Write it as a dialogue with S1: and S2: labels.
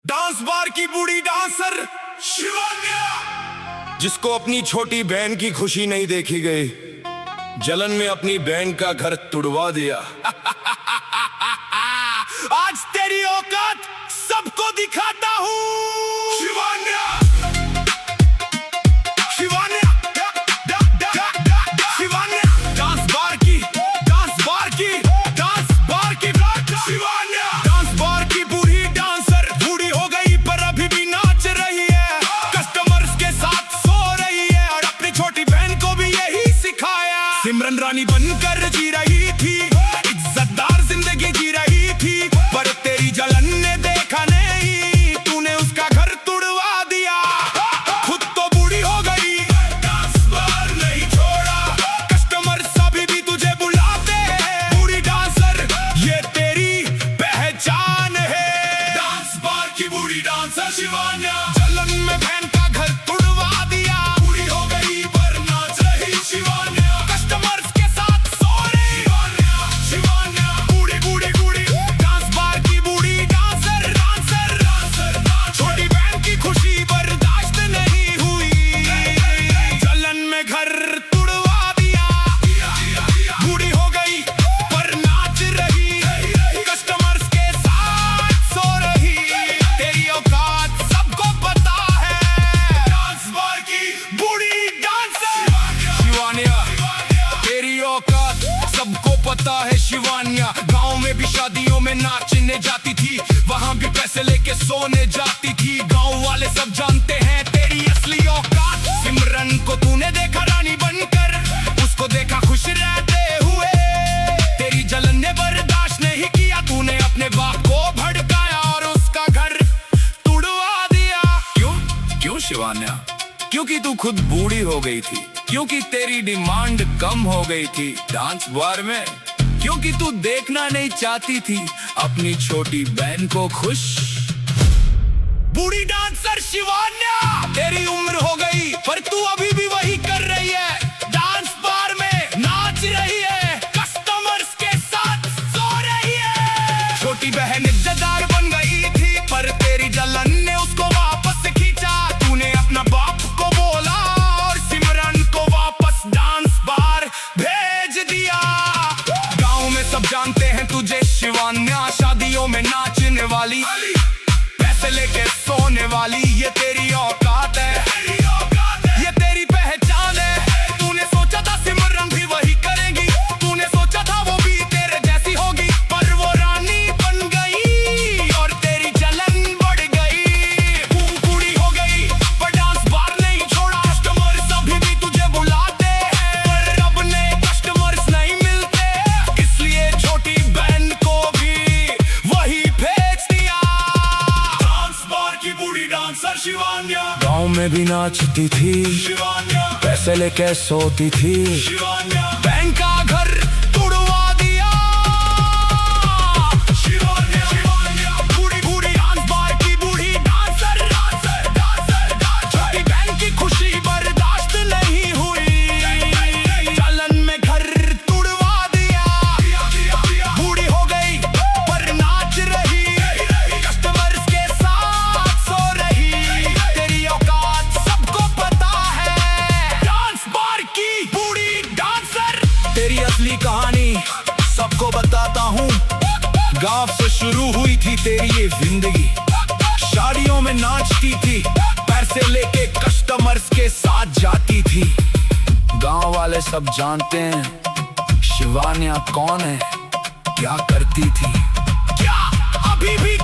S1: Dance bar की बूढ़ी dancer Shivanya, जिसको अपनी छोटी बहन की खुशी नहीं देखी गई, जलन में अपनी बहन का घर तुड़वा दिया। आज तेरी औकात सबको दिखाता हूँ। शिवान्या, शिवान्या, शिवान्या, डांस बार की, डांस बार की, डांस बार की, शिवान्या, डांस बार की बूढ़ी डांसर, बूढ़ी हो गई पर अभी भी नाच रही है, कस्टमर्स के साथ सो रही है और अपनी छोटी बहन को भी यही सिखाया। सिमरन रानी बनकर जी रही थी, इज्जतदार जिंदगी जी रही थी, पर तेरी जलन ने देखा नहीं, तूने उसका घर तुड़वा दिया। खुद तो बूढ़ी हो गई, डांस बार नहीं छोड़ा, कस्टमर्स अभी भी तुझे बुलाते हैं। बूढ़ी डांसर ये तेरी पहचान है। डांस बार की बूढ़ी डांसर शिवान्या, जलन में बहन का घर तुड़वा दिया। बूढ़ी हो गई पर नाच रही शिवान्या, कस्टमर्स के साथ सो रही शिवान्या, बूढ़ी बूढ़ी बूढ़ी डांस बार की बूढ़ी डांसर, डांसर, डांसर, छोटी बहन की खुशी बर्दाश्त नहीं हुई, जलन में घर तुड़वा दिया। बूढ़ी हो गई पर नाच रही, कस्टमर्स के साथ सो रही, तेरी औकात सबको पता है। डांस बार की बूढ़ी डांसर शिवान्या, तेरी औकात सबको पता है। शिवान्या गांव में भी शादियों में नाचने जाती थी, वहां भी पैसे लेके सोने जाती थी, गांव वाले सब जानते हैं तेरी असली औकात। सिमरन को तूने देखा रानी बनकर, उसको देखा खुश रहते हुए, तेरी जलन ने बर्दाश्त नहीं किया, तूने अपने बाप को भड़काया और उसका घर तुड़वा दिया। क्यों क्यों शिवान्या? क्योंकि तू खुद बूढ़ी हो गई थी, क्योंकि तेरी डिमांड कम हो गई थी डांस बार में, क्योंकि तू देखना नहीं चाहती थी अपनी छोटी बहन को खुश। बूढ़ी डांसर शिवान्या, तेरी उम्र हो गई पर तू अभी भी वही कर रही है, डांस बार में नाच रही है, कस्टमर्स के साथ सो रही है। छोटी बहन इज्जतदार बन गई थी पर तेरी जलन ने उसको वापस खींचा, तूने अपना बाप को बोला और सिमरन को वापस डांस बार भेज दिया। गांव में सब जानते हैं तुझे शिवान्या, शादियों में नाचने वाली, पैसे लेके सोने वाली, ये तेरी औकात है, ये तेरी पहचान है। तूने सोचा था सिमरन भी वही करेगी, तूने सोचा था वो भी तेरे जैसी होगी, पर वो रानी बन गई और तेरी जलन बढ़ गई। बूढ़ी हो गई पर डांस बार नहीं छोड़ा, कस्टमर्स अभी भी तुझे बुलाते हैं, पर अब नए कस्टमर्स नहीं मिलते, इसलिए छोटी बहन को भी वही भेज दिया। डांस बार की बूढ़ी डांसर शिवान्या, गांव में भी नाचती थी शिवान्या, पैसे लेके सोती थी शिवान्या, बहन का घर तुड़वा दिया। शिवान्या, शिवान्या, बूढ़ी बूढ़ी डांस बार की बूढ़ी डांसर, डांसर, डांसर, छोटी बहन की खुशी बर्दाश्त नहीं हुई, जलन में घर तुड़वा दिया। बूढ़ी हो गई पर नाच रही, कस्टमर्स के साथ सो रही, तेरी औकात सबको पता है। डांस बार की बूढ़ी डांसर, तेरी असली कहानी सबको बताता हूँ। गांव से शुरू हुई थी तेरी ये जिंदगी, शादियों में नाचती थी, पैसे लेके कस्टमर्स के साथ जाती थी, गांव वाले सब जानते हैं शिवान्या कौन है, क्या करती थी, क्या अभी भी